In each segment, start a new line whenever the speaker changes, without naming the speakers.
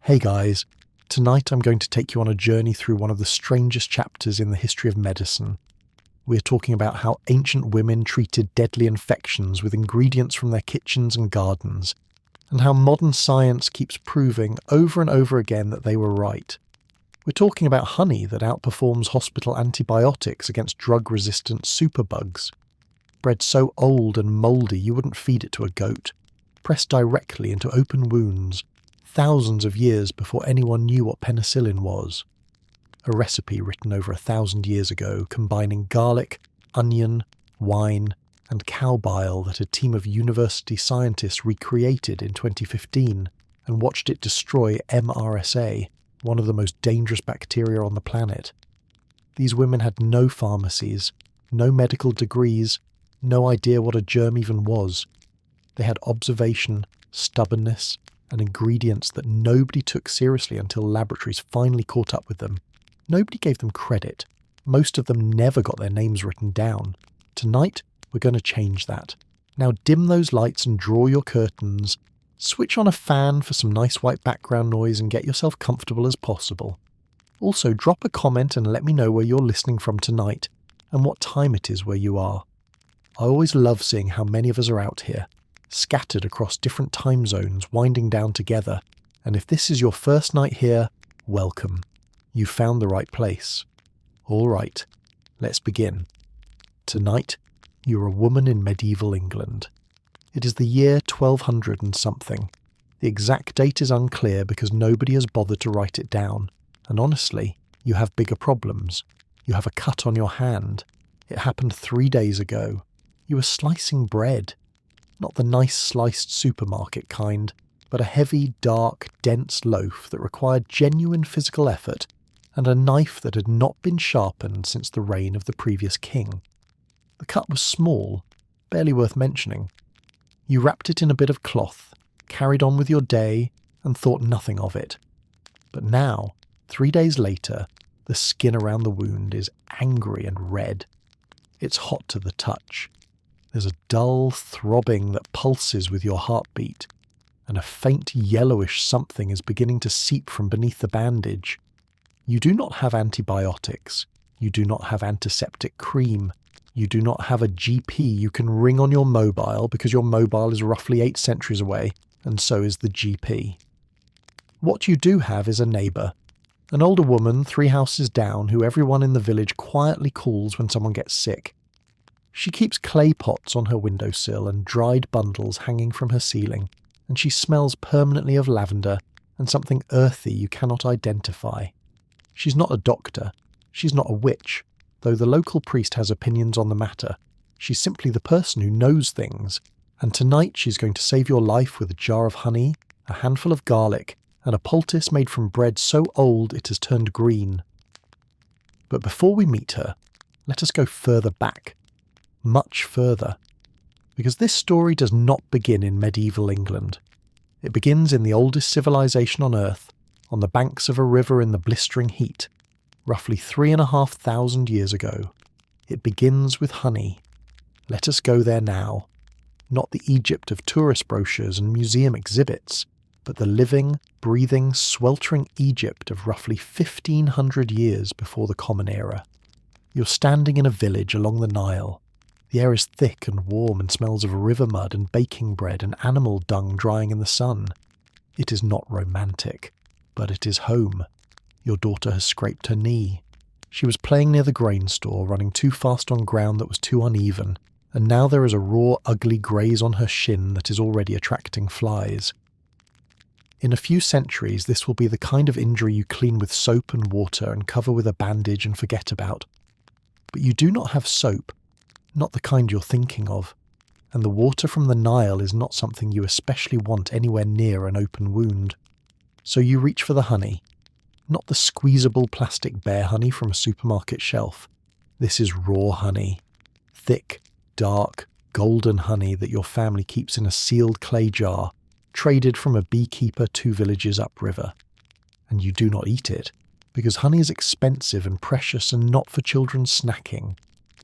Hey guys, tonight I'm going to take you on a journey through one of the strangest chapters in the history of medicine. We're talking about how ancient women treated deadly infections with ingredients from their kitchens and gardens, and how modern science keeps proving over and over again that they were right. We're talking about honey that outperforms hospital antibiotics against drug-resistant superbugs. Bread so old and mouldy you wouldn't feed it to a goat, pressed directly into open wounds, thousands of years before anyone knew what penicillin was. A recipe written over 1,000 years ago, combining garlic, onion, wine, and cow bile that a team of university scientists recreated in 2015 and watched it destroy MRSA, one of the most dangerous bacteria on the planet. These women had no pharmacies, no medical degrees, no idea what a germ even was. They had observation, stubbornness, and ingredients that nobody took seriously until laboratories finally caught up with them. Nobody gave them credit. Most of them never got their names written down. Tonight, we're going to change that. Now dim those lights and draw your curtains. Switch on a fan for some nice white background noise and get yourself comfortable as possible. Also, drop a comment and let me know where you're listening from tonight and what time it is where you are. I always love seeing how many of us are out here, scattered across different time zones, winding down together. And if this is your first night here, welcome. You found the right place. All right, let's begin. Tonight, you're a woman in medieval England. It is the year 1200 and something. The exact date is unclear because nobody has bothered to write it down. And honestly, you have bigger problems. You have a cut on your hand. It happened 3 days ago. You were slicing bread. Not the nice sliced supermarket kind, but a heavy, dark, dense loaf that required genuine physical effort and a knife that had not been sharpened since the reign of the previous king. The cut was small, barely worth mentioning. You wrapped it in a bit of cloth, carried on with your day, and thought nothing of it. But now, 3 days later, the skin around the wound is angry and red. It's hot to the touch. There's a dull throbbing that pulses with your heartbeat, and a faint yellowish something is beginning to seep from beneath the bandage. You do not have antibiotics. You do not have antiseptic cream. You do not have a GP you can ring on your mobile because your mobile is roughly 8 centuries away, and so is the GP. What you do have is a neighbour, an older woman 3 houses down who everyone in the village quietly calls when someone gets sick. She keeps clay pots on her windowsill and dried bundles hanging from her ceiling, and she smells permanently of lavender and something earthy you cannot identify. She's not a doctor. She's not a witch, though the local priest has opinions on the matter. She's simply the person who knows things, and tonight she's going to save your life with a jar of honey, a handful of garlic, and a poultice made from bread so old it has turned green. But before we meet her, let us go further back. Much further. Because this story does not begin in medieval England. It begins in the oldest civilization on Earth, on the banks of a river in the blistering heat, roughly 3,500 years ago. It begins with honey. Let us go there now. Not the Egypt of tourist brochures and museum exhibits, but the living, breathing, sweltering Egypt of roughly 1,500 years before the Common Era. You're standing in a village along the Nile. The air is thick and warm and smells of river mud and baking bread and animal dung drying in the sun. It is not romantic, but it is home. Your daughter has scraped her knee. She was playing near the grain store, running too fast on ground that was too uneven, and now there is a raw, ugly graze on her shin that is already attracting flies. In a few centuries, this will be the kind of injury you clean with soap and water and cover with a bandage and forget about. But you do not have soap. Not the kind you're thinking of, and the water from the Nile is not something you especially want anywhere near an open wound. So you reach for the honey, not the squeezable plastic bear honey from a supermarket shelf. This is raw honey, thick, dark, golden honey that your family keeps in a sealed clay jar, traded from a beekeeper 2 villages upriver. And you do not eat it, because honey is expensive and precious and not for children's snacking.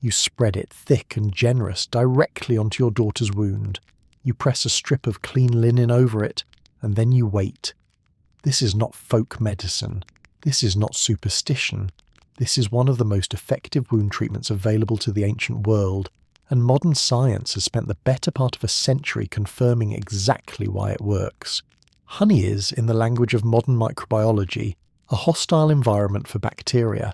You spread it thick and generous directly onto your daughter's wound. You press a strip of clean linen over it, and then you wait. This is not folk medicine. This is not superstition. This is one of the most effective wound treatments available to the ancient world, and modern science has spent the better part of a century confirming exactly why it works. Honey is, in the language of modern microbiology, a hostile environment for bacteria.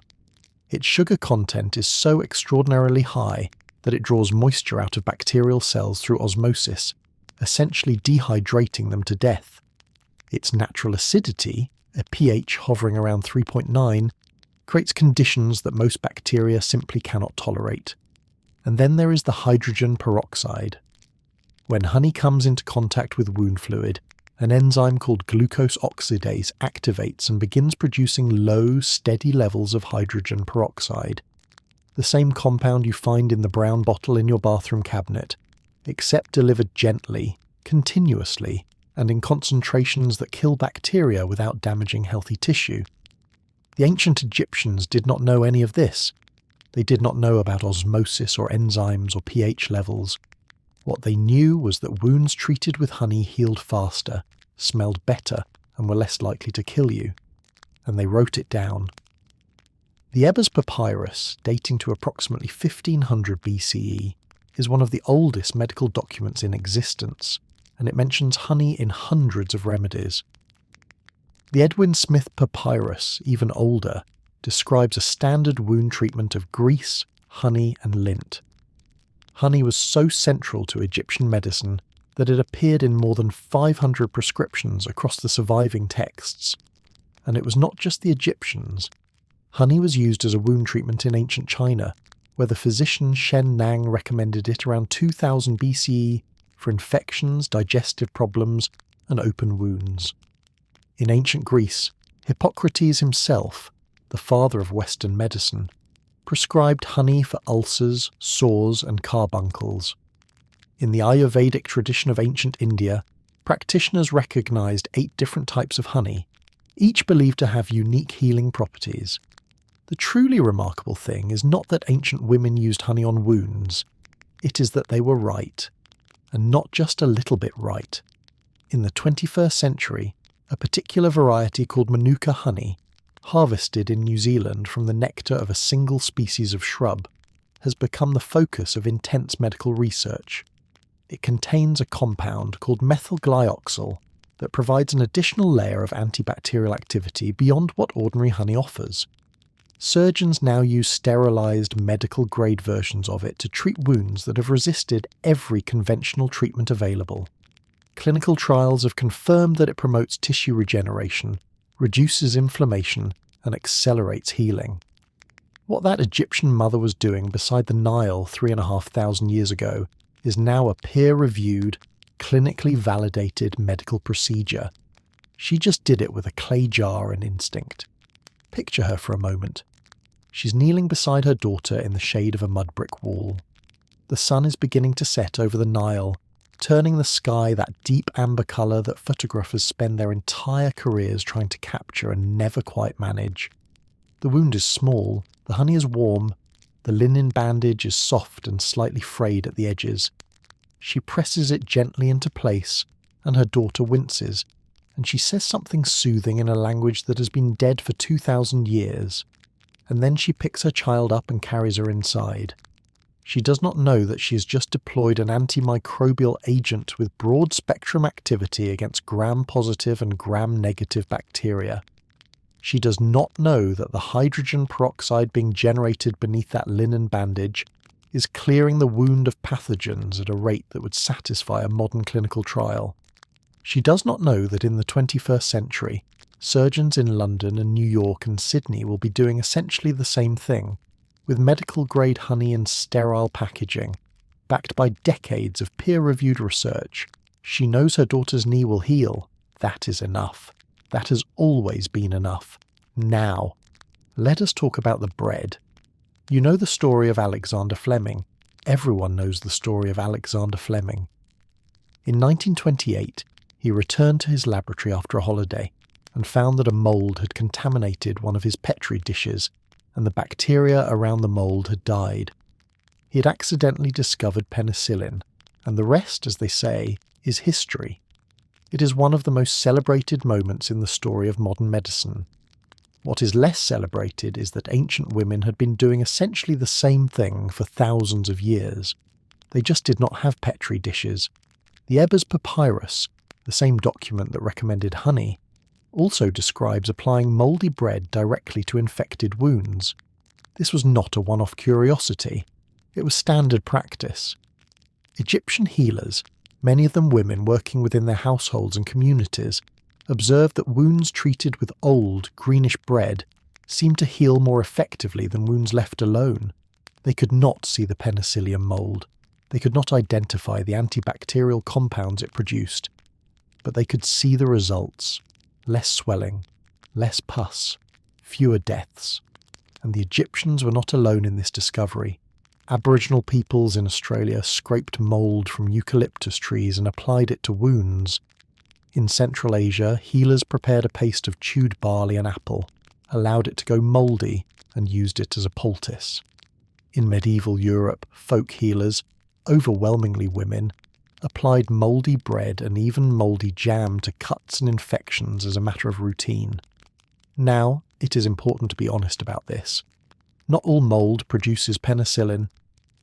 Its sugar content is so extraordinarily high that it draws moisture out of bacterial cells through osmosis, essentially dehydrating them to death. Its natural acidity, a pH hovering around 3.9, creates conditions that most bacteria simply cannot tolerate. And then there is the hydrogen peroxide. When honey comes into contact with wound fluid, an enzyme called glucose oxidase activates and begins producing low, steady levels of hydrogen peroxide. The same compound you find in the brown bottle in your bathroom cabinet, except delivered gently, continuously, and in concentrations that kill bacteria without damaging healthy tissue. The ancient Egyptians did not know any of this. They did not know about osmosis or enzymes or pH levels. What they knew was that wounds treated with honey healed faster, smelled better, and were less likely to kill you. And they wrote it down. The Ebers Papyrus, dating to approximately 1500 BCE, is one of the oldest medical documents in existence, and it mentions honey in hundreds of remedies. The Edwin Smith Papyrus, even older, describes a standard wound treatment of grease, honey, and lint. Honey was so central to Egyptian medicine that it appeared in more than 500 prescriptions across the surviving texts. And it was not just the Egyptians. Honey was used as a wound treatment in ancient China, where the physician Shen Nang recommended it around 2000 BCE for infections, digestive problems, and open wounds. In ancient Greece, Hippocrates himself, the father of Western medicine, prescribed honey for ulcers, sores, and carbuncles. In the Ayurvedic tradition of ancient India, practitioners recognized 8 different types of honey, each believed to have unique healing properties. The truly remarkable thing is not that ancient women used honey on wounds, it is that they were right, and not just a little bit right. In the 21st century, a particular variety called Manuka honey, harvested in New Zealand from the nectar of a single species of shrub, has become the focus of intense medical research. It contains a compound called methylglyoxal that provides an additional layer of antibacterial activity beyond what ordinary honey offers. Surgeons now use sterilized medical-grade versions of it to treat wounds that have resisted every conventional treatment available. Clinical trials have confirmed that it promotes tissue regeneration, reduces inflammation, and accelerates healing. What that Egyptian mother was doing beside the Nile 3,500 years ago is now a peer-reviewed, clinically validated medical procedure. She just did it with a clay jar and instinct. Picture her for a moment. She's kneeling beside her daughter in the shade of a mud brick wall. The sun is beginning to set over the Nile, turning the sky that deep amber colour that photographers spend their entire careers trying to capture and never quite manage. The wound is small, the honey is warm, the linen bandage is soft and slightly frayed at the edges. She presses it gently into place, and her daughter winces, and she says something soothing in a language that has been dead for 2,000 years, and then she picks her child up and carries her inside. She does not know that she has just deployed an antimicrobial agent with broad-spectrum activity against gram-positive and gram-negative bacteria. She does not know that the hydrogen peroxide being generated beneath that linen bandage is clearing the wound of pathogens at a rate that would satisfy a modern clinical trial. She does not know that in the 21st century, surgeons in London and New York and Sydney will be doing essentially the same thing, with medical-grade honey in sterile packaging, backed by decades of peer-reviewed research. She knows her daughter's knee will heal. That is enough. That has always been enough. Now, let us talk about the bread. You know the story of Alexander Fleming. Everyone knows the story of Alexander Fleming. In 1928, he returned to his laboratory after a holiday and found that a mould had contaminated one of his Petri dishes, and the bacteria around the mould had died. He had accidentally discovered penicillin, and the rest, as they say, is history. It is one of the most celebrated moments in the story of modern medicine. What is less celebrated is that ancient women had been doing essentially the same thing for thousands of years. They just did not have petri dishes. The Ebers Papyrus, the same document that recommended honey, also describes applying mouldy bread directly to infected wounds. This was not a one-off curiosity. It was standard practice. Egyptian healers, many of them women working within their households and communities, observed that wounds treated with old, greenish bread seemed to heal more effectively than wounds left alone. They could not see the penicillium mould. They could not identify the antibacterial compounds it produced. But they could see the results. Less swelling, less pus, fewer deaths. And the Egyptians were not alone in this discovery. Aboriginal peoples in Australia scraped mould from eucalyptus trees and applied it to wounds. In Central Asia, healers prepared a paste of chewed barley and apple, allowed it to go mouldy, and used it as a poultice. In medieval Europe, folk healers, overwhelmingly women, applied mouldy bread and even mouldy jam to cuts and infections as a matter of routine. Now, it is important to be honest about this. Not all mould produces penicillin.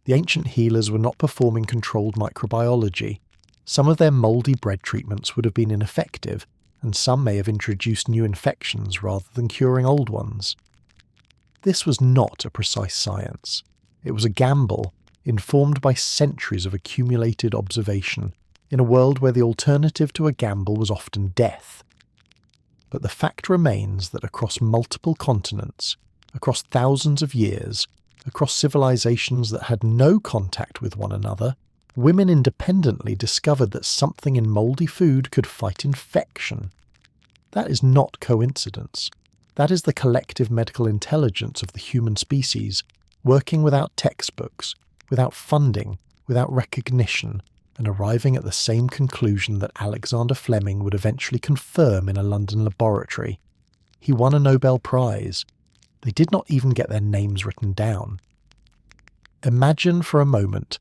The ancient healers were not performing controlled microbiology. Some of their mouldy bread treatments would have been ineffective, and some may have introduced new infections rather than curing old ones. This was not a precise science. It was a gamble, informed by centuries of accumulated observation, in a world where the alternative to a gamble was often death. But the fact remains that across multiple continents, across thousands of years, across civilizations that had no contact with one another, women independently discovered that something in mouldy food could fight infection. That is not coincidence. That is the collective medical intelligence of the human species, working without textbooks, without funding, without recognition, and arriving at the same conclusion that Alexander Fleming would eventually confirm in a London laboratory. He won a Nobel Prize. They did not even get their names written down. Imagine for a moment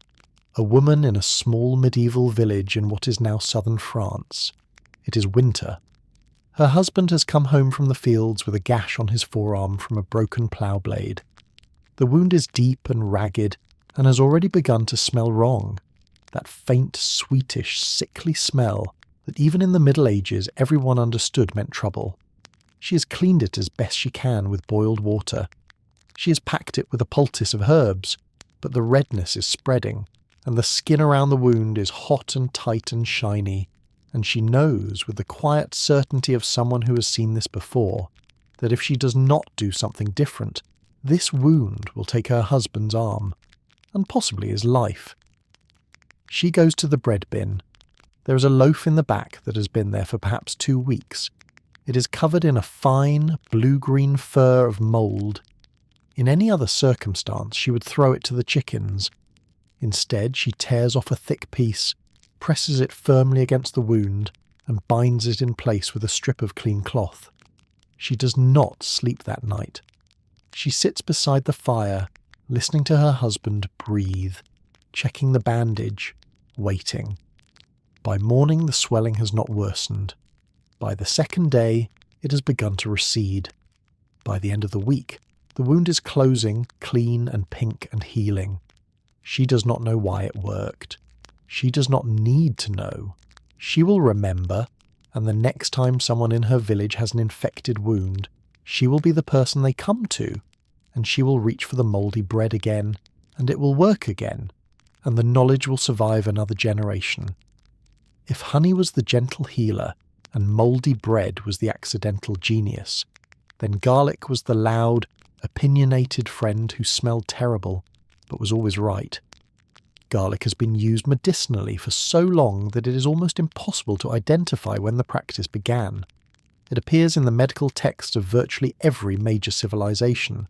a woman in a small medieval village in what is now southern France. It is winter. Her husband has come home from the fields with a gash on his forearm from a broken plough blade. The wound is deep and ragged and has already begun to smell wrong. That faint, sweetish, sickly smell that even in the Middle Ages everyone understood meant trouble. She has cleaned it as best she can with boiled water. She has packed it with a poultice of herbs, but the redness is spreading, and the skin around the wound is hot and tight and shiny, and she knows, with the quiet certainty of someone who has seen this before, that if she does not do something different, this wound will take her husband's arm, and possibly his life. She goes to the bread bin. There is a loaf in the back that has been there for perhaps 2 weeks. It is covered in a fine, blue-green fur of mould. In any other circumstance, she would throw it to the chickens. Instead, she tears off a thick piece, presses it firmly against the wound, and binds it in place with a strip of clean cloth. She does not sleep that night. She sits beside the fire, listening to her husband breathe, checking the bandage, waiting. By morning, the swelling has not worsened. By the second day, it has begun to recede. By the end of the week, the wound is closing, clean and pink and healing. She does not know why it worked. She does not need to know. She will remember, and the next time someone in her village has an infected wound, she will be the person they come to, and she will reach for the mouldy bread again, and it will work again, and the knowledge will survive another generation. If honey was the gentle healer, and mouldy bread was the accidental genius, then garlic was the loud, opinionated friend who smelled terrible, but was always right. Garlic has been used medicinally for so long that it is almost impossible to identify when the practice began. It appears in the medical texts of virtually every major civilization.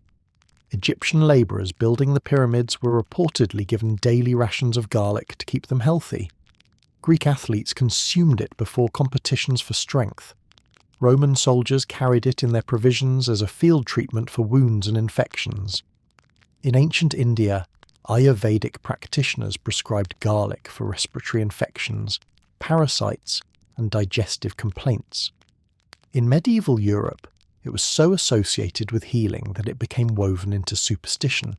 Egyptian labourers building the pyramids were reportedly given daily rations of garlic to keep them healthy. Greek athletes consumed it before competitions for strength. Roman soldiers carried it in their provisions as a field treatment for wounds and infections. In ancient India, Ayurvedic practitioners prescribed garlic for respiratory infections, parasites, and digestive complaints. In medieval Europe, it was so associated with healing that it became woven into superstition.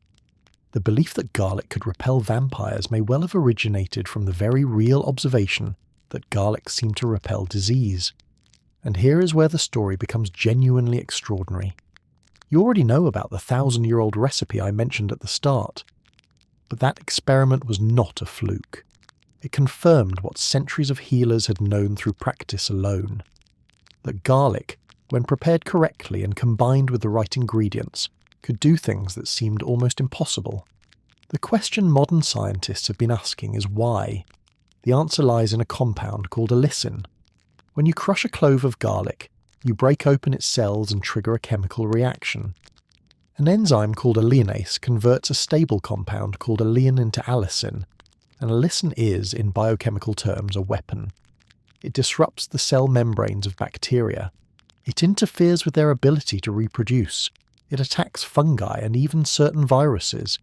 The belief that garlic could repel vampires may well have originated from the very real observation that garlic seemed to repel disease. And here is where the story becomes genuinely extraordinary. You already know about the 1,000-year-old recipe I mentioned at the start. But that experiment was not a fluke. It confirmed what centuries of healers had known through practice alone. That garlic, when prepared correctly and combined with the right ingredients, could do things that seemed almost impossible. The question modern scientists have been asking is why. The answer lies in a compound called allicin. When you crush a clove of garlic, you break open its cells and trigger a chemical reaction. An enzyme called alliinase converts a stable compound called allicin into allicin, and allicin is, in biochemical terms, a weapon. It disrupts the cell membranes of bacteria. It interferes with their ability to reproduce. It attacks fungi and even certain viruses.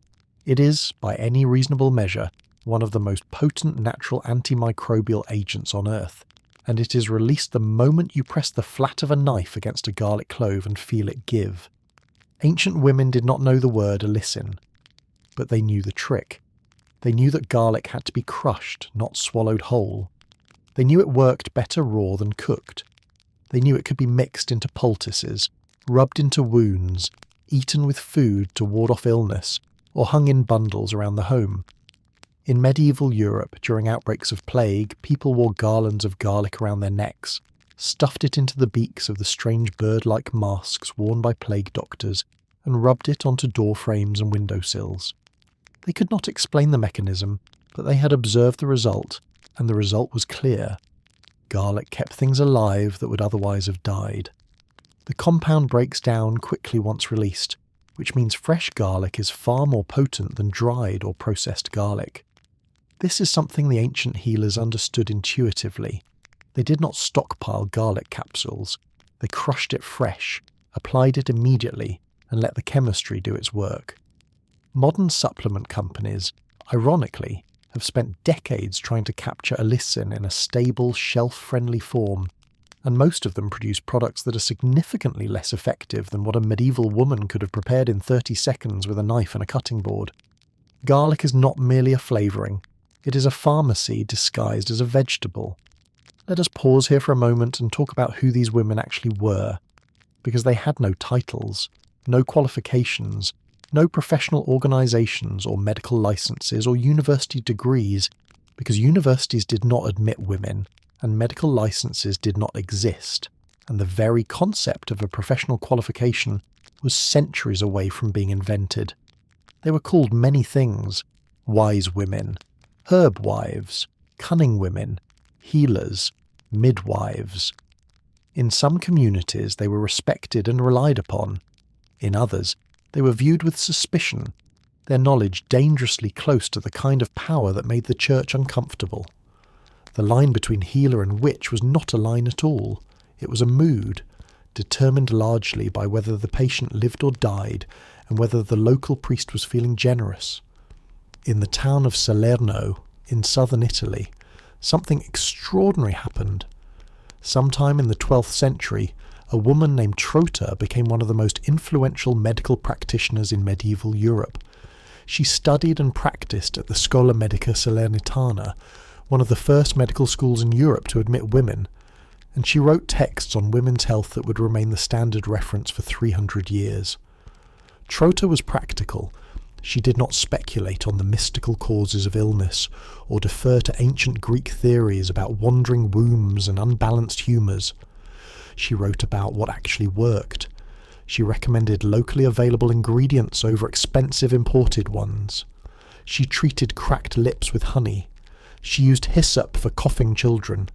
It is, by any reasonable measure, one of the most potent natural antimicrobial agents on Earth, and it is released the moment you press the flat of a knife against a garlic clove and feel it give. Ancient women did not know the word allicin, but they knew the trick. They knew that garlic had to be crushed, not swallowed whole. They knew it worked better raw than cooked. They knew it could be mixed into poultices, rubbed into wounds, eaten with food to ward off illness, or hung in bundles around the home. In medieval Europe, during outbreaks of plague, people wore garlands of garlic around their necks, stuffed it into the beaks of the strange bird-like masks worn by plague doctors, and rubbed it onto door frames and windowsills. They could not explain the mechanism, but they had observed the result, and the result was clear. Garlic kept things alive that would otherwise have died. The compound breaks down quickly once released, which means fresh garlic is far more potent than dried or processed garlic. This is something the ancient healers understood intuitively. They did not stockpile garlic capsules. They crushed it fresh, applied it immediately, and let the chemistry do its work. Modern supplement companies, ironically, have spent decades trying to capture allicin in a stable, shelf-friendly form, and most of them produce products that are significantly less effective than what a medieval woman could have prepared in 30 seconds with a knife and a cutting board. Garlic is not merely a flavouring. It is a pharmacy disguised as a vegetable. Let us pause here for a moment and talk about who these women actually were, because they had no titles, no qualifications, no professional organisations or medical licenses or university degrees, because universities did not admit women, and medical licenses did not exist, and the very concept of a professional qualification was centuries away from being invented. They were called many things: wise women, herb wives, cunning women, healers, midwives. In some communities they were respected and relied upon. In others, they were viewed with suspicion, their knowledge dangerously close to the kind of power that made the church uncomfortable. The line between healer and witch was not a line at all. It was a mood, determined largely by whether the patient lived or died and whether the local priest was feeling generous. In the town of Salerno, in southern Italy, something extraordinary happened. Sometime in the 12th century, a woman named Trota became one of the most influential medical practitioners in medieval Europe. She studied and practiced at the Scuola Medica Salernitana, one of the first medical schools in Europe to admit women, and she wrote texts on women's health that would remain the standard reference for 300 years. Trota was practical. She did not speculate on the mystical causes of illness or defer to ancient Greek theories about wandering wombs and unbalanced humours. She wrote about what actually worked. She recommended locally available ingredients over expensive imported ones. She treated cracked lips with honey. She used hyssop for coughing children.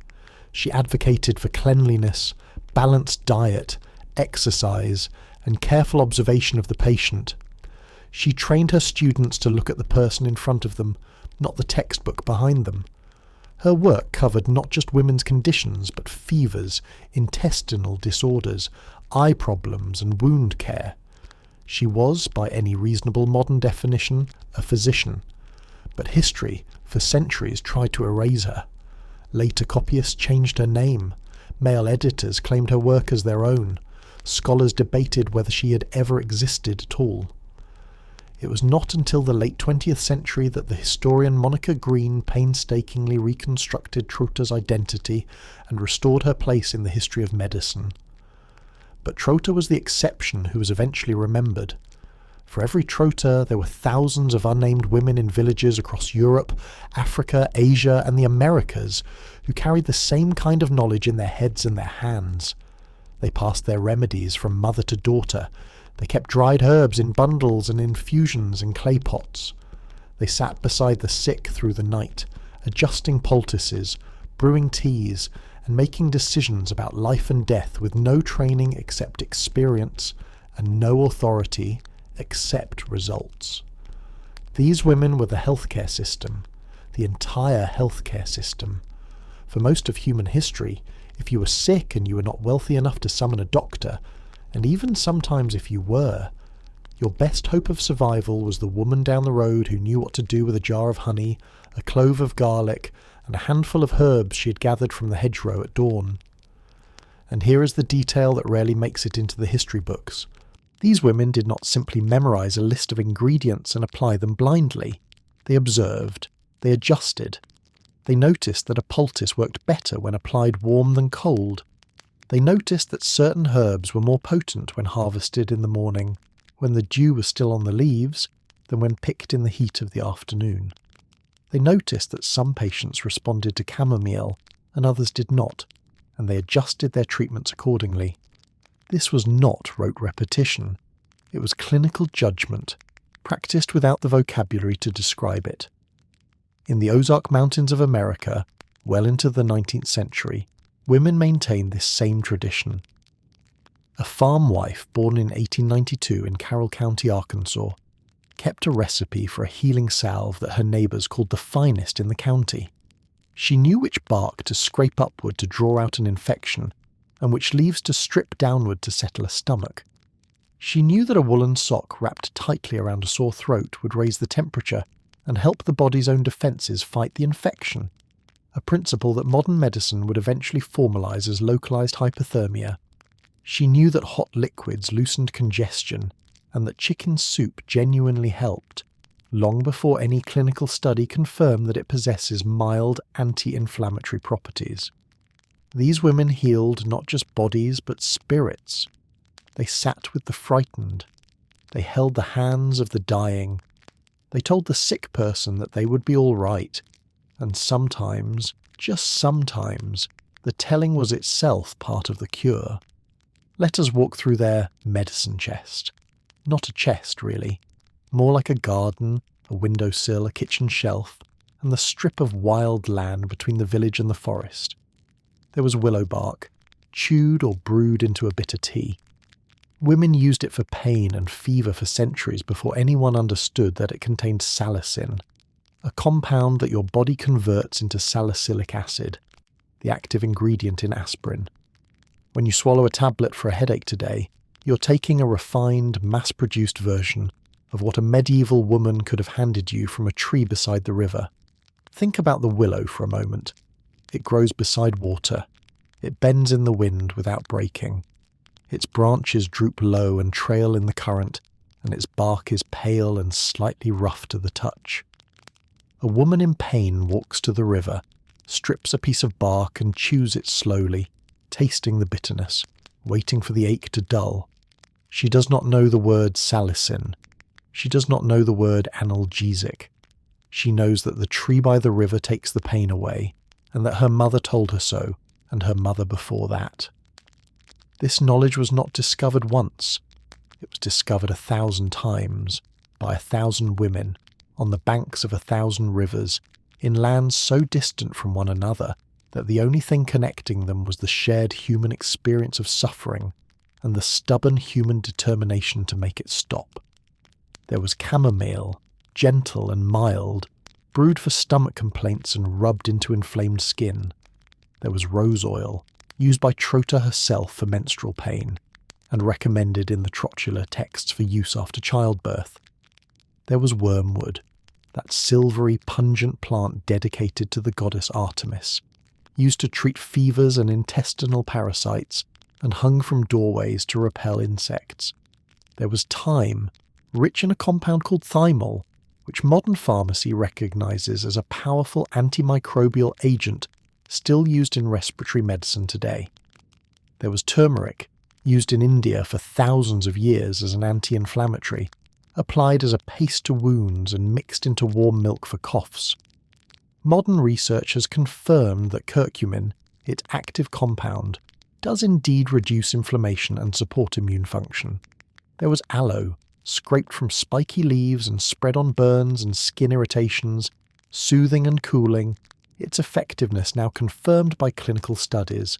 She advocated for cleanliness, balanced diet, exercise, and careful observation of the patient. She trained her students to look at the person in front of them, not the textbook behind them. Her work covered not just women's conditions, but fevers, intestinal disorders, eye problems, and wound care. She was, by any reasonable modern definition, a physician. But history, for centuries, tried to erase her. Later copyists changed her name. Male editors claimed her work as their own. Scholars debated whether she had ever existed at all. It was not until the late 20th century that the historian Monica Green painstakingly reconstructed Trota's identity and restored her place in the history of medicine. But Trota was the exception who was eventually remembered. For every Trota, there were thousands of unnamed women in villages across Europe, Africa, Asia, and the Americas who carried the same kind of knowledge in their heads and their hands. They passed their remedies from mother to daughter. They kept dried herbs in bundles and infusions in clay pots. They sat beside the sick through the night, adjusting poultices, brewing teas, and making decisions about life and death with no training except experience and no authority except results. These women were the healthcare system, the entire healthcare system. For most of human history, if you were sick and you were not wealthy enough to summon a doctor, and even sometimes if you were, your best hope of survival was the woman down the road who knew what to do with a jar of honey, a clove of garlic, and a handful of herbs she had gathered from the hedgerow at dawn. And here is the detail that rarely makes it into the history books. These women did not simply memorize a list of ingredients and apply them blindly. They observed. They adjusted. They noticed that a poultice worked better when applied warm than cold. They noticed that certain herbs were more potent when harvested in the morning, when the dew was still on the leaves, than when picked in the heat of the afternoon. They noticed that some patients responded to chamomile and others did not, and they adjusted their treatments accordingly. This was not rote repetition. It was clinical judgment, practiced without the vocabulary to describe it. In the Ozark Mountains of America, well into the 19th century, women maintained this same tradition. A farm wife born in 1892 in Carroll County, Arkansas, kept a recipe for a healing salve that her neighbours called the finest in the county. She knew which bark to scrape upward to draw out an infection, and which leaves to strip downward to settle a stomach. She knew that a woolen sock wrapped tightly around a sore throat would raise the temperature and help the body's own defences fight the infection, a principle that modern medicine would eventually formalise as localised hypothermia. She knew that hot liquids loosened congestion and that chicken soup genuinely helped, long before any clinical study confirmed that it possesses mild anti-inflammatory properties. These women healed not just bodies but spirits. They sat with the frightened. They held the hands of the dying. They told the sick person that they would be all right. And sometimes, just sometimes, the telling was itself part of the cure. Let us walk through their medicine chest. Not a chest, really. More like a garden, a windowsill, a kitchen shelf, and the strip of wild land between the village and the forest. There was willow bark, chewed or brewed into a bitter tea. Women used it for pain and fever for centuries before anyone understood that it contained salicin, a compound that your body converts into salicylic acid, the active ingredient in aspirin. When you swallow a tablet for a headache today, you're taking a refined, mass-produced version of what a medieval woman could have handed you from a tree beside the river. Think about the willow for a moment. It grows beside water. It bends in the wind without breaking. Its branches droop low and trail in the current, and its bark is pale and slightly rough to the touch. A woman in pain walks to the river, strips a piece of bark and chews it slowly, tasting the bitterness, waiting for the ache to dull. She does not know the word salicin. She does not know the word analgesic. She knows that the tree by the river takes the pain away, and that her mother told her so, and her mother before that. This knowledge was not discovered once. It was discovered 1,000 times, by 1,000 women, on the banks of 1,000 rivers, in lands so distant from one another that the only thing connecting them was the shared human experience of suffering and the stubborn human determination to make it stop. There was chamomile, gentle and mild, brewed for stomach complaints and rubbed into inflamed skin. There was rose oil, used by Trota herself for menstrual pain, and recommended in the trochila texts for use after childbirth. There was wormwood, that silvery, pungent plant dedicated to the goddess Artemis. used to treat fevers and intestinal parasites, and hung from doorways to repel insects. There was thyme, rich in a compound called thymol, which modern pharmacy recognises as a powerful antimicrobial agent still used in respiratory medicine today. There was turmeric, used in India for thousands of years as an anti-inflammatory, applied as a paste to wounds and mixed into warm milk for coughs. Modern research has confirmed that curcumin, its active compound, does indeed reduce inflammation and support immune function. There was aloe, scraped from spiky leaves and spread on burns and skin irritations, soothing and cooling, its effectiveness now confirmed by clinical studies.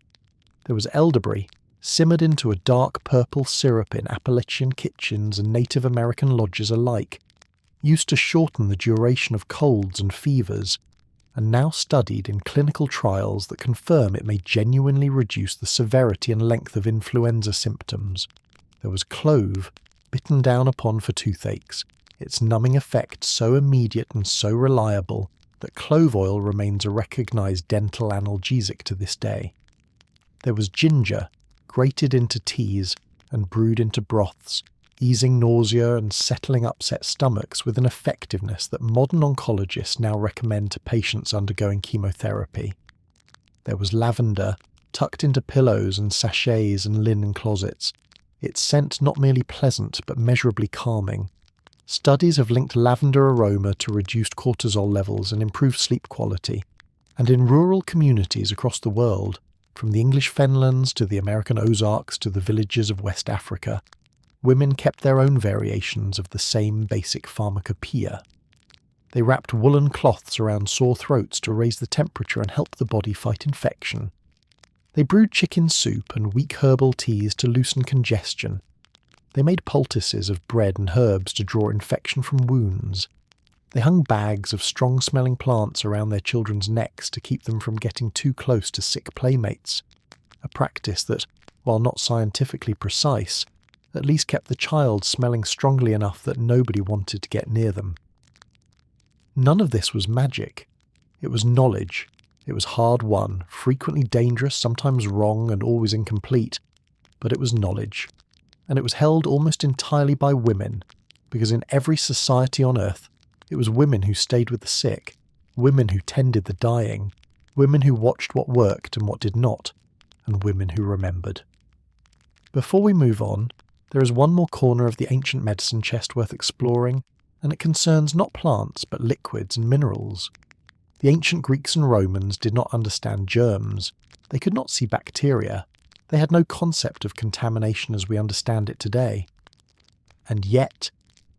There was elderberry, simmered into a dark purple syrup in Appalachian kitchens and Native American lodges alike, used to shorten the duration of colds and fevers, and now studied in clinical trials that confirm it may genuinely reduce the severity and length of influenza symptoms. There was clove, bitten down upon for toothaches, its numbing effect so immediate and so reliable that clove oil remains a recognised dental analgesic to this day. There was ginger, grated into teas and brewed into broths, easing nausea and settling upset stomachs with an effectiveness that modern oncologists now recommend to patients undergoing chemotherapy. There was lavender, tucked into pillows and sachets and linen closets, its scent not merely pleasant but measurably calming. Studies have linked lavender aroma to reduced cortisol levels and improved sleep quality, and in rural communities across the world, from the English Fenlands to the American Ozarks to the villages of West Africa, women kept their own variations of the same basic pharmacopoeia. They wrapped woolen cloths around sore throats to raise the temperature and help the body fight infection. They brewed chicken soup and weak herbal teas to loosen congestion. They made poultices of bread and herbs to draw infection from wounds. They hung bags of strong-smelling plants around their children's necks to keep them from getting too close to sick playmates, a practice that, while not scientifically precise, at least kept the child smelling strongly enough that nobody wanted to get near them. None of this was magic. It was knowledge. It was hard-won, frequently dangerous, sometimes wrong and always incomplete, but it was knowledge. And it was held almost entirely by women, because in every society on earth, it was women who stayed with the sick, women who tended the dying, women who watched what worked and what did not, and women who remembered. Before we move on, there is one more corner of the ancient medicine chest worth exploring, and it concerns not plants but liquids and minerals. The ancient Greeks and Romans did not understand germs. They could not see bacteria. They had no concept of contamination as we understand it today. And yet,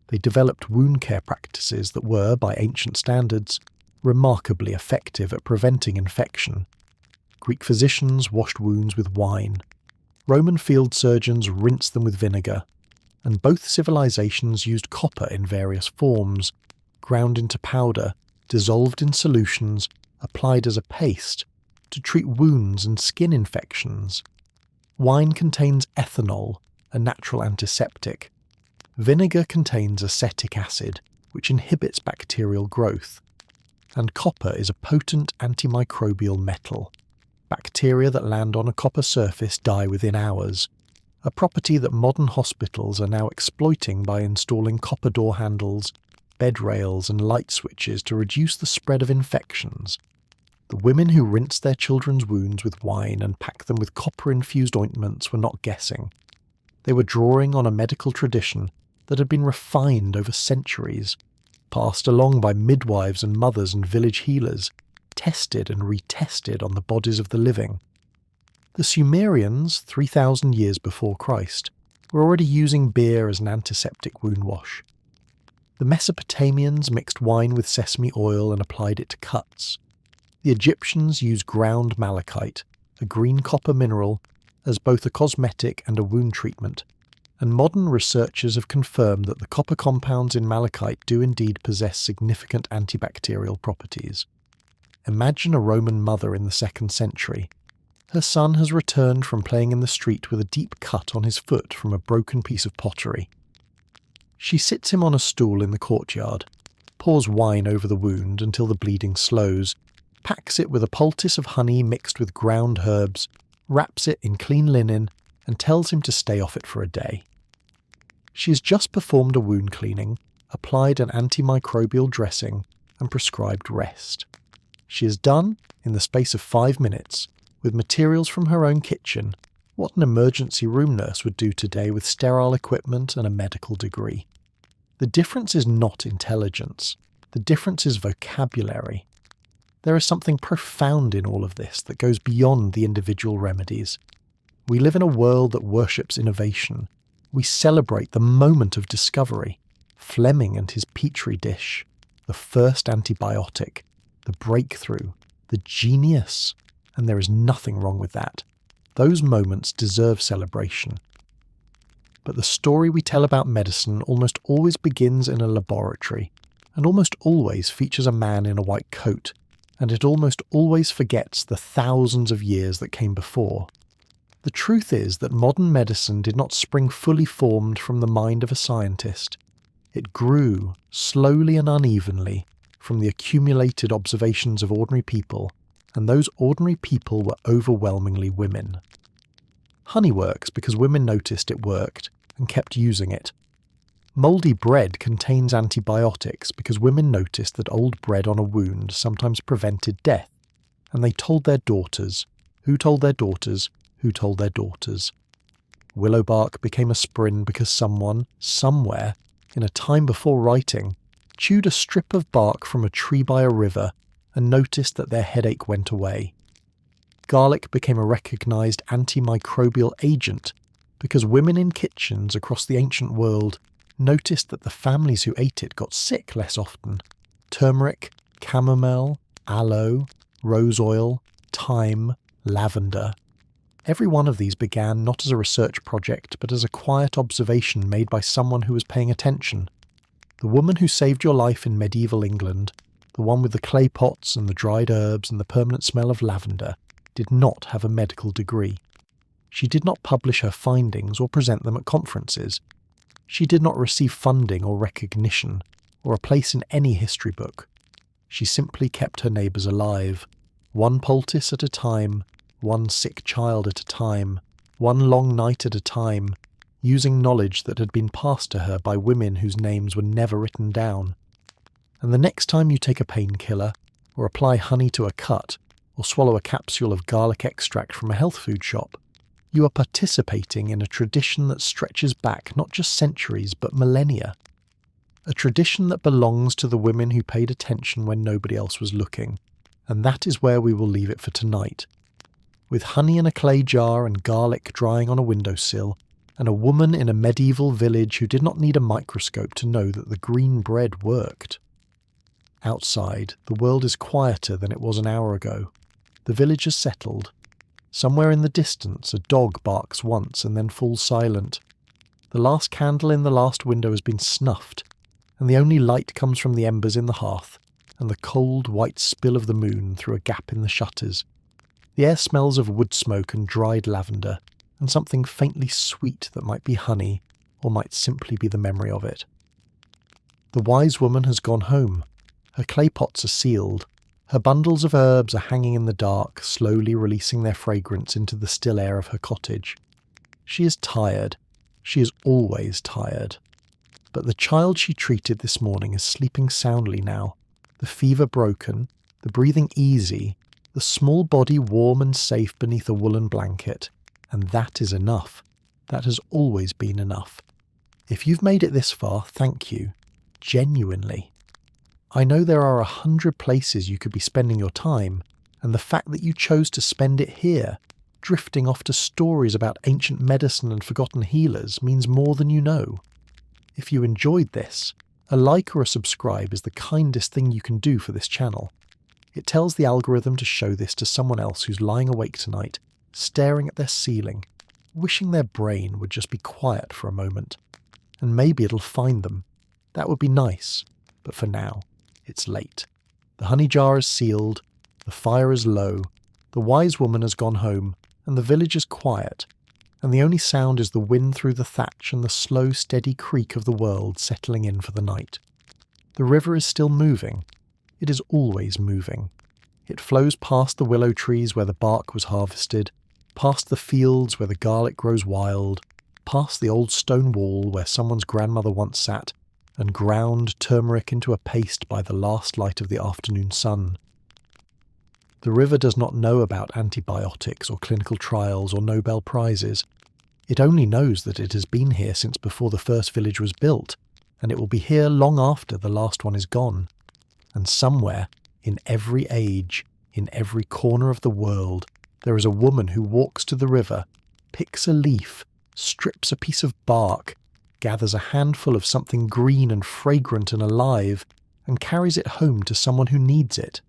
they developed wound care practices that were, by ancient standards, remarkably effective at preventing infection. Greek physicians washed wounds with wine. Roman field surgeons rinsed them with vinegar. And both civilizations used copper in various forms, ground into powder, dissolved in solutions, applied as a paste, to treat wounds and skin infections. Wine contains ethanol, a natural antiseptic. Vinegar contains acetic acid, which inhibits bacterial growth. And copper is a potent antimicrobial metal. Bacteria that land on a copper surface die within hours, a property that modern hospitals are now exploiting by installing copper door handles, bed rails and light switches to reduce the spread of infections. The women who rinsed their children's wounds with wine and packed them with copper-infused ointments were not guessing. They were drawing on a medical tradition that had been refined over centuries, passed along by midwives and mothers and village healers, tested and retested on the bodies of the living. The Sumerians, 3,000 years before Christ, were already using beer as an antiseptic wound wash. The Mesopotamians mixed wine with sesame oil and applied it to cuts. The Egyptians used ground malachite, a green copper mineral, as both a cosmetic and a wound treatment, and modern researchers have confirmed that the copper compounds in malachite do indeed possess significant antibacterial properties. Imagine a Roman mother in the 2nd century. Her son has returned from playing in the street with a deep cut on his foot from a broken piece of pottery. She sits him on a stool in the courtyard, pours wine over the wound until the bleeding slows, packs it with a poultice of honey mixed with ground herbs, wraps it in clean linen, and tells him to stay off it for a day. She has just performed a wound cleaning, applied an antimicrobial dressing, and prescribed rest. She has done, in the space of 5 minutes, with materials from her own kitchen, what an emergency room nurse would do today with sterile equipment and a medical degree. The difference is not intelligence. The difference is vocabulary. There is something profound in all of this that goes beyond the individual remedies. We live in a world that worships innovation. We celebrate the moment of discovery. Fleming and his petri dish, the first antibiotic, the breakthrough, the genius, and there is nothing wrong with that. Those moments deserve celebration. But the story we tell about medicine almost always begins in a laboratory, and almost always features a man in a white coat, and it almost always forgets the thousands of years that came before. The truth is that modern medicine did not spring fully formed from the mind of a scientist. It grew, slowly and unevenly, from the accumulated observations of ordinary people, and those ordinary people were overwhelmingly women. Honey works because women noticed it worked and kept using it. Mouldy bread contains antibiotics because women noticed that old bread on a wound sometimes prevented death, and they told their daughters, who told their daughters, who told their daughters. Willow bark became aspirin because someone, somewhere, in a time before writing, chewed a strip of bark from a tree by a river and noticed that their headache went away. Garlic became a recognised antimicrobial agent because women in kitchens across the ancient world noticed that the families who ate it got sick less often. Turmeric, chamomile, aloe, rose oil, thyme, lavender. Every one of these began not as a research project but as a quiet observation made by someone who was paying attention. The woman who saved your life in medieval England, the one with the clay pots and the dried herbs and the permanent smell of lavender, did not have a medical degree. She did not publish her findings or present them at conferences. She did not receive funding or recognition, or a place in any history book. She simply kept her neighbours alive, one poultice at a time, one sick child at a time, one long night at a time, using knowledge that had been passed to her by women whose names were never written down. And the next time you take a painkiller, or apply honey to a cut, or swallow a capsule of garlic extract from a health food shop, you are participating in a tradition that stretches back not just centuries but millennia. A tradition that belongs to the women who paid attention when nobody else was looking. And that is where we will leave it for tonight. With honey in a clay jar and garlic drying on a windowsill, and a woman in a medieval village who did not need a microscope to know that the green bread worked. Outside, the world is quieter than it was an hour ago. The village has settled. Somewhere in the distance, a dog barks once and then falls silent. The last candle in the last window has been snuffed, and the only light comes from the embers in the hearth and the cold white spill of the moon through a gap in the shutters. The air smells of wood smoke and dried lavender, and something faintly sweet that might be honey, or might simply be the memory of it. The wise woman has gone home. Her clay pots are sealed. Her bundles of herbs are hanging in the dark, slowly releasing their fragrance into the still air of her cottage. She is tired. She is always tired. But the child she treated this morning is sleeping soundly now, the fever broken, the breathing easy, the small body warm and safe beneath a woolen blanket. And that is enough. That has always been enough. If you've made it this far, thank you. Genuinely. I know there are 100 places you could be spending your time, and the fact that you chose to spend it here, drifting off to stories about ancient medicine and forgotten healers, means more than you know. If you enjoyed this, a like or a subscribe is the kindest thing you can do for this channel. It tells the algorithm to show this to someone else who's lying awake tonight, staring at their ceiling, wishing their brain would just be quiet for a moment. And maybe it'll find them. That would be nice, but for now, it's late. The honey jar is sealed, the fire is low, the wise woman has gone home, and the village is quiet, and the only sound is the wind through the thatch and the slow, steady creak of the world settling in for the night. The river is still moving. It is always moving. It flows past the willow trees where the bark was harvested, past the fields where the garlic grows wild, past the old stone wall where someone's grandmother once sat and ground turmeric into a paste by the last light of the afternoon sun. The river does not know about antibiotics or clinical trials or Nobel Prizes. It only knows that it has been here since before the first village was built, and it will be here long after the last one is gone. And somewhere, in every age, in every corner of the world, there is a woman who walks to the river, picks a leaf, strips a piece of bark, gathers a handful of something green and fragrant and alive, and carries it home to someone who needs it.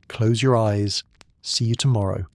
Close your eyes. See you tomorrow.